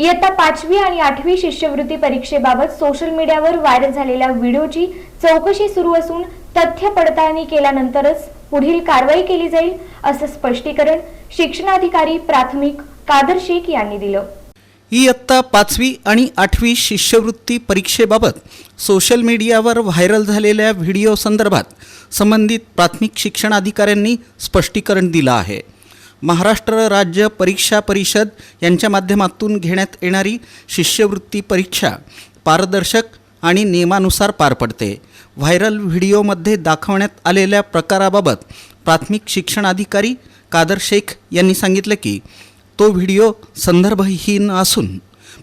इयत्ता 5वी आणि 8वी शिष्यवृत्ती परीक्षेबाबत सोशल मीडियावर व्हायरल झालेल्या व्हिडिओची चौकशी सुरू असून तथ्य पडताळणी केल्यानंतरच पुढील कारवाई केली जाईल असं स्पष्टीकरण शिक्षणाधिकारी प्राथमिक कादर शेख यांनी दिलं। इयत्ता 5वी आणि 8वी शिष्यवृत्ती परीक्षेबाबत सोशल मीडियावर व्हायरल झालेल्या व्हिडिओ संदर्भात संबंधित प्राथमिक शिक्षणाधिकाऱ्यांनी स्पष्टीकरण दिलं आहे। महाराष्ट्र राज्य परीक्षा परिषद यांच्या माध्यमातून घेण्यात येणारी शिष्यवृत्ती परीक्षा पारदर्शक आणि नियमानुसार पार पडते। व्हायरल व्हिडिओमध्ये दाखवण्यात आलेल्या प्रकाराबाबत प्राथमिक शिक्षणाधिकारी कादर शेख यांनी सांगितलं की तो व्हिडिओ संदर्भहीन असून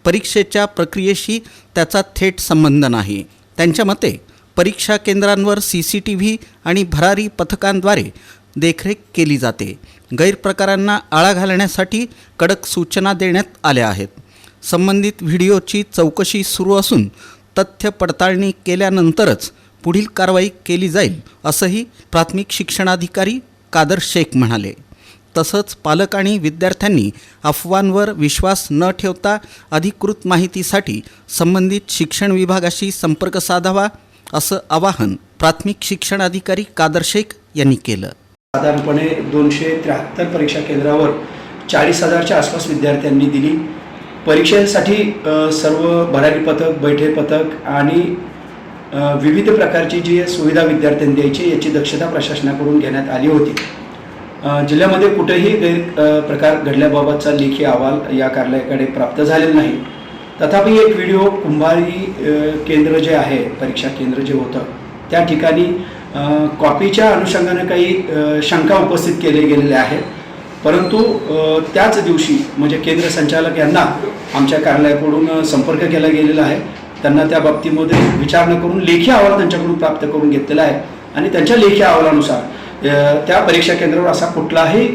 परीक्षेच्या प्रक्रियेशी त्याचा थेट संबंध नाही। त्यांच्या मते परीक्षा केंद्रांवर CCTV आणि भरारी पथकांद्वारे देखरेख केली जाते। गैरप्रकारांना आळा घालण्यासाठी कडक सूचना देण्यात आल्या आहेत। संबंधित व्हिडिओची चौकशी सुरू असून तथ्य पडताळणी केल्यानंतरच पुढील कारवाई केली जाईल असंही प्राथमिक शिक्षणाधिकारी कादर शेख म्हणाले। तसंच पालक आणि विद्यार्थ्यांनी अफवांवर विश्वास न ठेवता अधिकृत माहितीसाठी संबंधित शिक्षण विभागाशी संपर्क साधावा असं आवाहन प्राथमिक शिक्षणाधिकारी कादर शेख यांनी केलं। साधारणपणे 273 परीक्षा केंद्रावर 40,000च्या आसपास विद्यार्थ्यांनी दिली। परीक्षेसाठी सर्व भरारी पथक, बैठे पथक आणि विविध प्रकारची जी सुविधा विद्यार्थ्यांनी द्यायची याची दक्षता प्रशासनाकडून घेण्यात आली होती। जिल्ह्यामध्ये कुठेही गैरप्रकार घडल्याबाबतचा लेखी अहवाल या कार्यालयाकडे प्राप्त झालेला नाही। तथापि एक व्हिडिओ कुंभारी केंद्र जे आहे, परीक्षा केंद्र जे होतं त्या ठिकाणी कॉपीच्या अनुषंगाने काही शंका उपस्थित केले गेलेले आहेत। परंतु त्याच दिवशी म्हणजे केंद्र संचालक यांना आमच्या कार्यालयाकडून संपर्क केला गेलेला आहे। त्यांना त्या बाबतीमध्ये विचारणा करून लेखी अहवाल त्यांच्याकडून प्राप्त करून घेतलेला आहे आणि त्यांच्या लेखी अहवालानुसार त्या परीक्षा केंद्रावर असा कुठलाही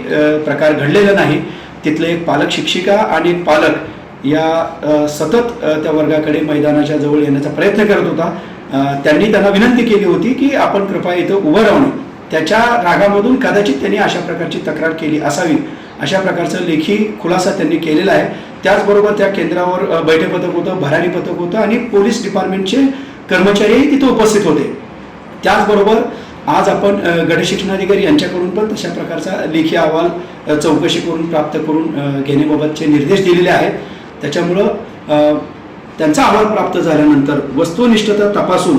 प्रकार घडलेला नाही। तिथले एक पालक शिक्षिका आणि एक पालक या सतत त्या वर्गाकडे मैदानाच्या जवळ येण्याचा प्रयत्न करत होता। त्यांनी त्यांना विनंती केली होती की आपण कृपया इथं उभं राहून, त्याच्या रागामधून कदाचित त्यांनी अशा प्रकारची तक्रार केली असावी अशा प्रकारचं लेखी खुलासा त्यांनी केलेला आहे। त्याचबरोबर त्या केंद्रावर बैठे पथक होतं, भरारी पथक होतं आणि पोलीस डिपार्टमेंटचे कर्मचारीही तिथे उपस्थित होते। त्याचबरोबर आज आपण गट शिक्षणाधिकारी यांच्याकडून पण तशा प्रकारचा लेखी अहवाल चौकशी करून प्राप्त करून घेण्याबाबतचे निर्देश दिलेले आहेत। त्याच्यामुळं त्यांचा अहवाल प्राप्त झाल्यानंतर वस्तुनिष्ठता तपासून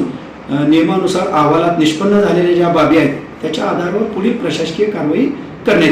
नियमानुसार अहवालात निष्पन्न झालेल्या ज्या बाबी आहेत त्याच्या आधारावर पुढील प्रशासकीय कारवाई करण्यात